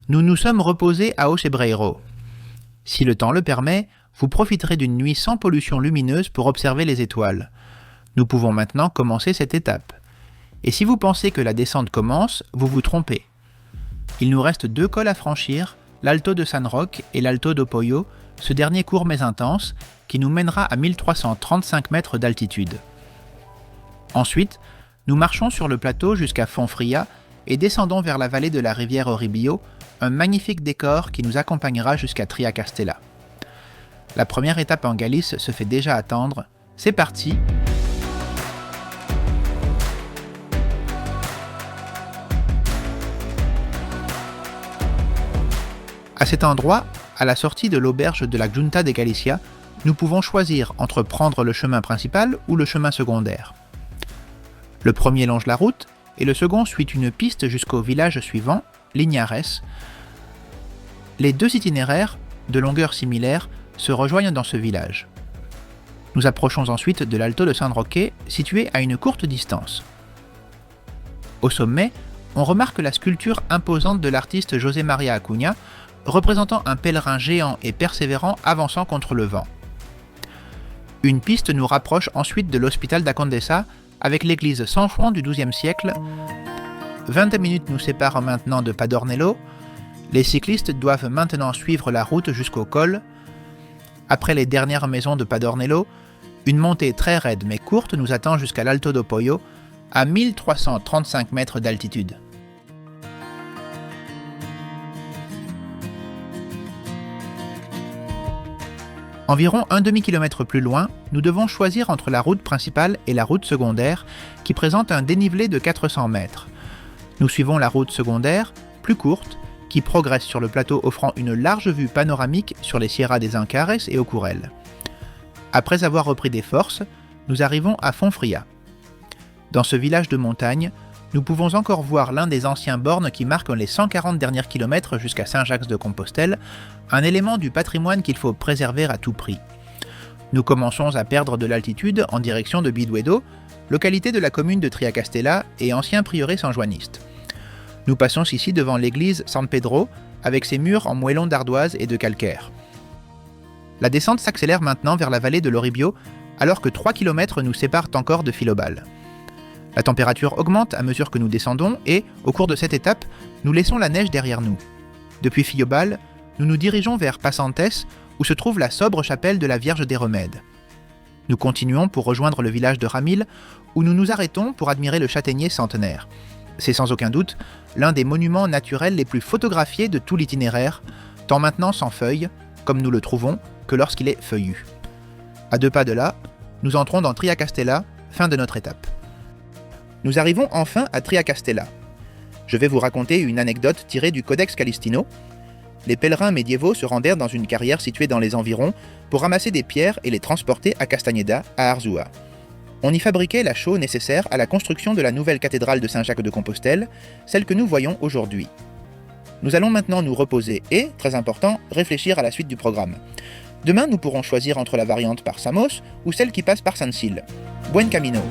Nous nous sommes reposés à Ocebreiro. Si le temps le permet, vous profiterez d'une nuit sans pollution lumineuse pour observer les étoiles. Nous pouvons maintenant commencer cette étape. Et si vous pensez que la descente commence, vous vous trompez. Il nous reste 2 cols à franchir, l'Alto de San Roque et l'Alto do Poio, ce dernier court mais intense, qui nous mènera à 1335 mètres d'altitude. Ensuite, nous marchons sur le plateau jusqu'à Fonfria et descendons vers la vallée de la rivière Oribio, un magnifique décor qui nous accompagnera jusqu'à Triacastela. La première étape en Galice se fait déjà attendre. C'est parti! À cet endroit, à la sortie de l'auberge de la Junta de Galicia, nous pouvons choisir entre prendre le chemin principal ou le chemin secondaire. Le premier longe la route et le second suit une piste jusqu'au village suivant, Linhares. Les 2 itinéraires, de longueur similaire, se rejoignent dans ce village. Nous approchons ensuite de l'Alto de San Roque, situé à une courte distance. Au sommet, on remarque la sculpture imposante de l'artiste José Maria Acunha, représentant un pèlerin géant et persévérant avançant contre le vent. Une piste nous rapproche ensuite de l'Hospital da Condessa, avec l'église San Juan du XIIe siècle. 20 minutes nous séparent maintenant de Padornello. Les cyclistes doivent maintenant suivre la route jusqu'au col. Après les dernières maisons de Padornello, une montée très raide mais courte nous attend jusqu'à l'Alto do Poio, à 1335 mètres d'altitude. Environ un demi-kilomètre plus loin, nous devons choisir entre la route principale et la route secondaire, qui présente un dénivelé de 400 mètres. Nous suivons la route secondaire, plus courte, qui progresse sur le plateau offrant une large vue panoramique sur les Sierras des Ancares et Ocurel. Après avoir repris des forces, nous arrivons à Fonfria. Dans ce village de montagne, nous pouvons encore voir l'un des anciens bornes qui marquent les 140 derniers kilomètres jusqu'à Saint-Jacques-de-Compostelle, un élément du patrimoine qu'il faut préserver à tout prix. Nous commençons à perdre de l'altitude en direction de Biduedo, localité de la commune de Triacastela et ancien prieuré sanjuaniste. Nous passons ici devant l'église San Pedro, avec ses murs en moellons d'ardoise et de calcaire. La descente s'accélère maintenant vers la vallée de l'Oribio, alors que 3 km nous séparent encore de Filobal. La température augmente à mesure que nous descendons et, au cours de cette étape, nous laissons la neige derrière nous. Depuis Filobal, nous nous dirigeons vers Passantes, où se trouve la sobre chapelle de la Vierge des Remèdes. Nous continuons pour rejoindre le village de Ramil, où nous nous arrêtons pour admirer le châtaignier centenaire. C'est sans aucun doute l'un des monuments naturels les plus photographiés de tout l'itinéraire, tant maintenant sans feuilles, comme nous le trouvons, que lorsqu'il est feuillu. À 2 pas de là, nous entrons dans Triacastela, fin de notre étape. Nous arrivons enfin à Triacastela. Je vais vous raconter une anecdote tirée du Codex Calistino. Les pèlerins médiévaux se rendèrent dans une carrière située dans les environs pour ramasser des pierres et les transporter à Castaneda, à Arzua. On y fabriquait la chaux nécessaire à la construction de la nouvelle cathédrale de Saint-Jacques-de-Compostelle, celle que nous voyons aujourd'hui. Nous allons maintenant nous reposer et, très important, réfléchir à la suite du programme. Demain, nous pourrons choisir entre la variante par Samos ou celle qui passe par San Sil. Buen camino!